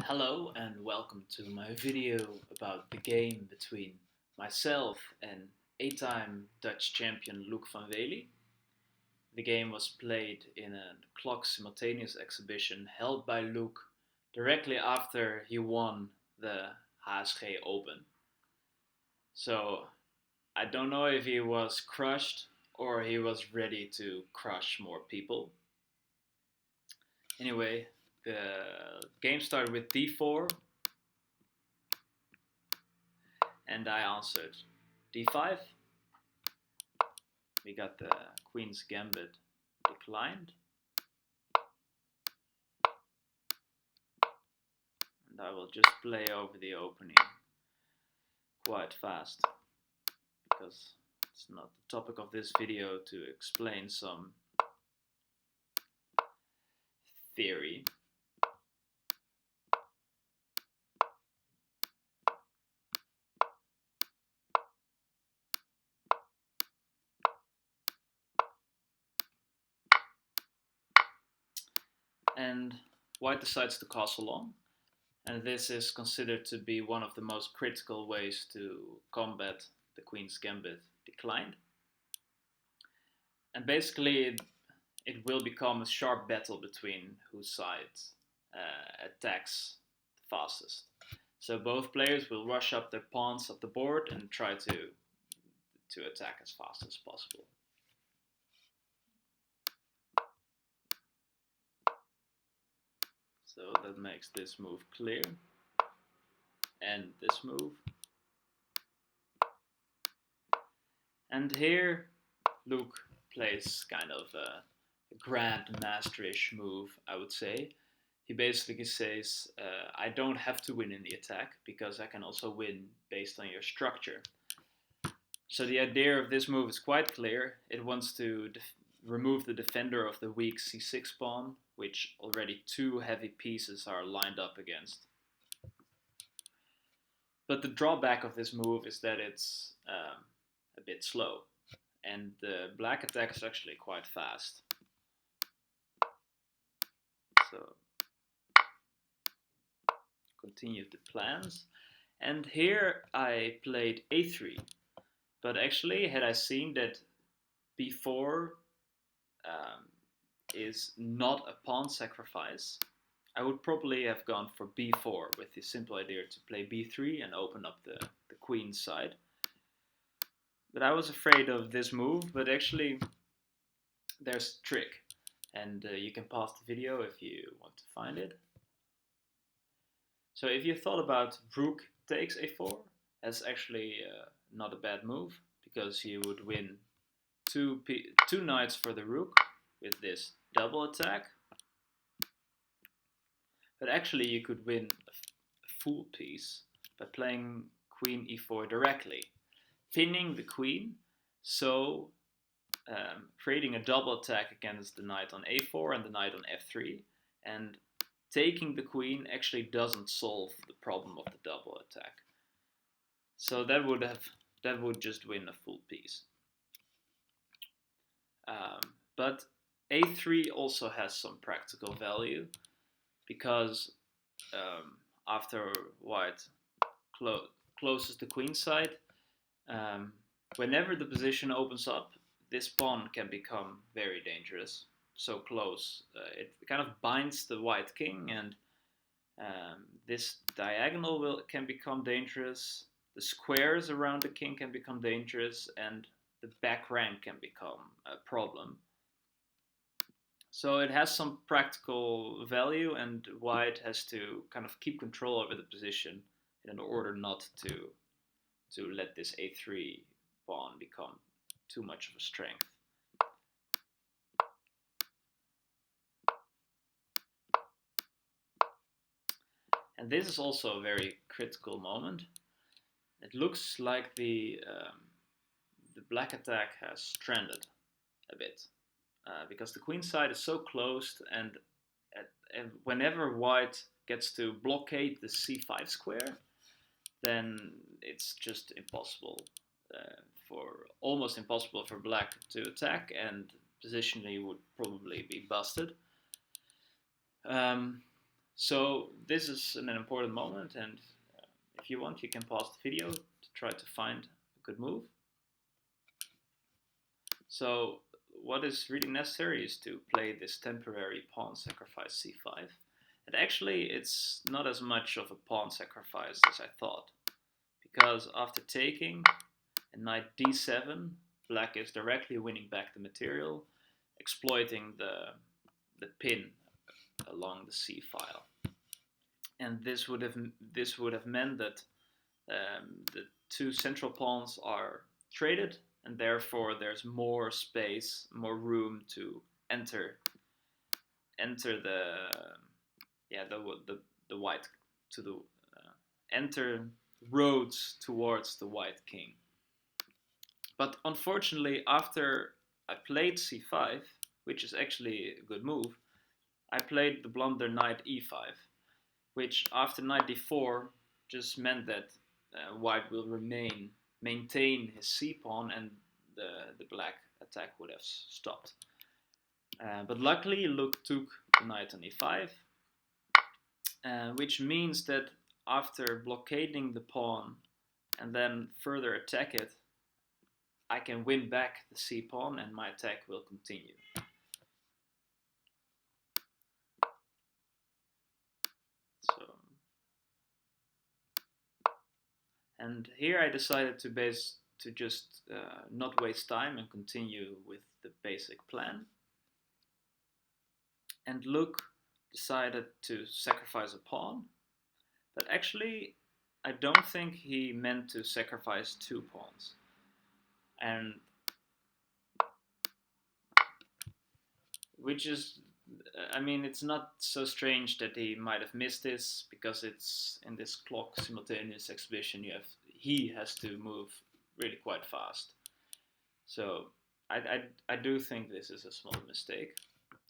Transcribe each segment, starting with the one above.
Hello and welcome to my video about the game between myself and 8-time Dutch champion Loek van Wely. The game was played in a clock simultaneous exhibition held by Loek directly after he won the HSG Open. So I don't know if he was crushed or he was ready to crush more people. Anyway, the game started with d4 and I answered d5. We got the Queen's Gambit declined. And I will just play over the opening quite fast because it's not the topic of this video to explain some theory. And white decides to castle long, and this is considered to be one of the most critical ways to combat the Queen's Gambit declined. And basically it will become a sharp battle between whose side attacks the fastest. So both players will rush up their pawns up the board and try to attack as fast as possible. So that makes this move clear. And this move. And here Loek plays kind of a Grandmaster-ish move, I would say. He basically says, I don't have to win in the attack because I can also win based on your structure. So the idea of this move is quite clear. It wants to remove the defender of the weak c6 pawn, which already two heavy pieces are lined up against. But the drawback of this move is that it's a bit slow, and the black attack is actually quite fast. So continued the plans, and here I played a3, but actually had I seen that b4 is not a pawn sacrifice, I would probably have gone for b4 with the simple idea to play b3 and open up the queen side. But I was afraid of this move, but actually there's a trick, and you can pause the video if you want to find it. So if you thought about rook takes a4, that's actually not a bad move, because you would win two knights for the rook with this double attack. But actually you could win a full piece by playing queen e4 directly, pinning the queen, so creating a double attack against the knight on a4 and the knight on f3, and taking the queen actually doesn't solve the problem of the double attack. So that would just win a full piece. But a3 also has some practical value, because after white closes the queen side, whenever the position opens up, this pawn can become very dangerous. So close, it kind of binds the white king, and this diagonal can become dangerous. The squares around the king can become dangerous, and the back rank can become a problem. So it has some practical value, and white has to kind of keep control over the position in order not to let this a3 pawn become too much of a strength. And this is also a very critical moment. It looks like the black attack has stranded a bit, because the queen side is so closed, and whenever white gets to blockade the c5 square, then it's just impossible, almost impossible for black to attack, and positionally would probably be busted. So this is an important moment, and if you want, you can pause the video to try to find a good move. So what is really necessary is to play this temporary pawn sacrifice c5. And actually, it's not as much of a pawn sacrifice as I thought, because after taking and knight d7, black is directly winning back the material, exploiting the pin along the c file. And this would have meant that the two central pawns are traded, and therefore there's more space, more room to enter the white to the enter roads towards the white king. But unfortunately, after I played c5, which is actually a good move, I played the blunder knight e5, which after knight d4 just meant that white will maintain his c-pawn, and the black attack would have stopped. But luckily, Loek took the knight on e5, which means that after blockading the pawn and then further attack it, I can win back the c-pawn and my attack will continue. And here I decided to just not waste time and continue with the basic plan. And Loek decided to sacrifice a pawn, but actually I don't think he meant to sacrifice two pawns. And which is, I mean, it's not so strange that he might have missed this, because it's in this clock simultaneous exhibition he has to move really quite fast. So I do think this is a small mistake,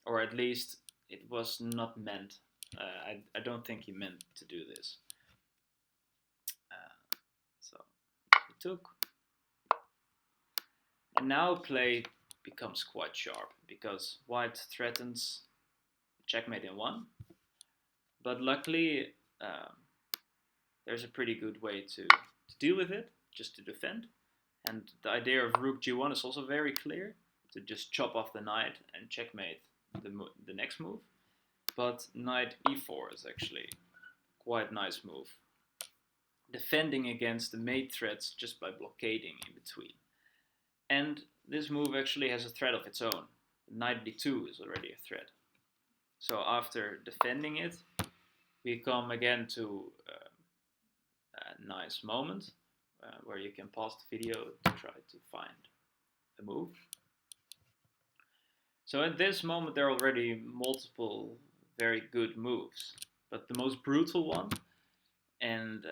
or at least it was not meant. I don't think he meant to do this. So he took, and now play becomes quite sharp, because white threatens checkmate in one, but luckily there's a pretty good way to deal with it, just to defend. And the idea of rook g1 is also very clear, to just chop off the knight and checkmate the next move. But knight e4 is actually quite nice move, defending against the mate threats just by blockading in between. And this move actually has a threat of its own. Knight b2 is already a threat. So after defending it, we come again to a nice moment where you can pause the video to try to find a move. So at this moment there are already multiple very good moves, but the most brutal one, and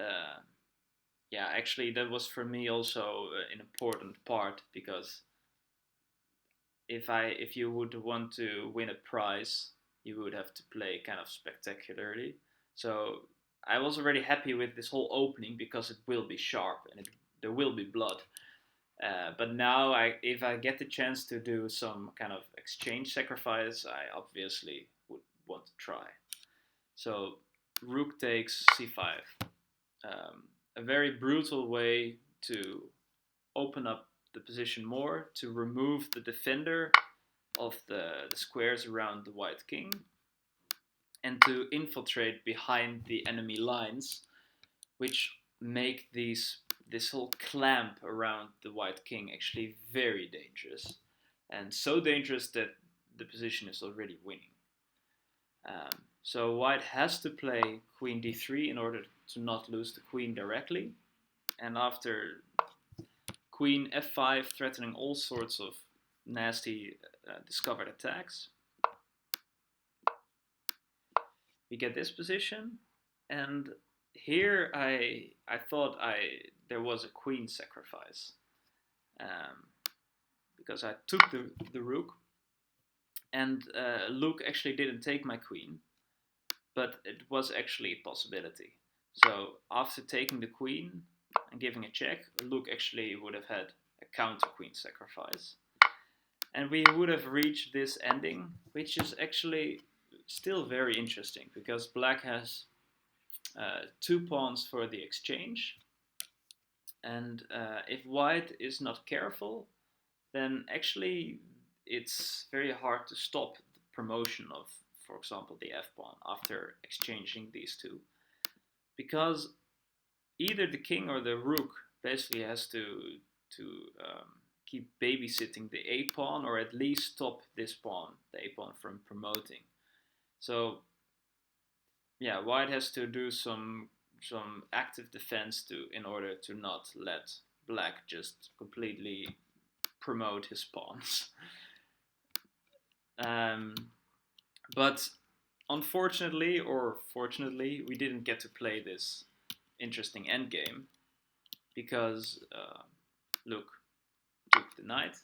yeah, actually that was for me also an important part, because if you would want to win a prize, you would have to play kind of spectacularly. So I was already happy with this whole opening, because it will be sharp and there will be blood. But now, if I get the chance to do some kind of exchange sacrifice, I obviously would want to try. So rook takes c5. A very brutal way to open up the position more, to remove the defender of the squares around the white king, and to infiltrate behind the enemy lines, which make this whole clamp around the white king actually very dangerous, and so dangerous that the position is already winning. So white has to play queen d3 in order to not lose the queen directly, and after queen f5, threatening all sorts of nasty discovered attacks, we get this position. And here I thought there was a queen sacrifice, because I took the rook, and Loek actually didn't take my queen, but it was actually a possibility. So after taking the queen and giving a check, Loek actually would have had a counter queen sacrifice, and we would have reached this ending, which is actually still very interesting because black has 2 pawns for the exchange, and if white is not careful, then actually it's very hard to stop the promotion of, for example, the f pawn after exchanging these two, because either the king or the rook basically has to um, keep babysitting the a pawn, or at least stop this pawn, the a pawn, from promoting. So yeah, white has to do some active defense in order to not let black just completely promote his pawns. um, but unfortunately, or fortunately, we didn't get to play this interesting endgame because Loek took the knight.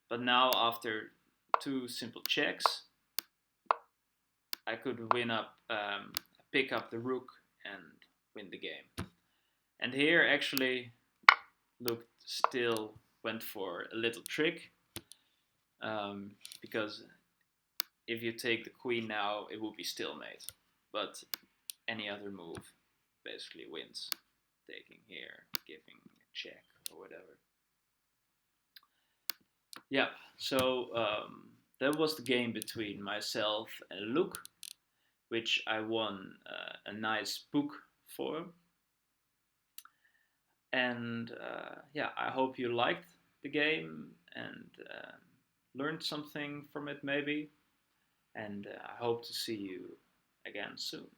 But now, after 2 simple checks, I could pick up the rook and win the game. And here, actually, Loek still went for a little trick, because if you take the queen now, it would be stalemate. But any other move basically wins. Taking here, giving a check or whatever. Yeah, so that was the game between myself and Loek, which I won a nice book for. And yeah, I hope you liked the game and learned something from it maybe. And I hope to see you again soon.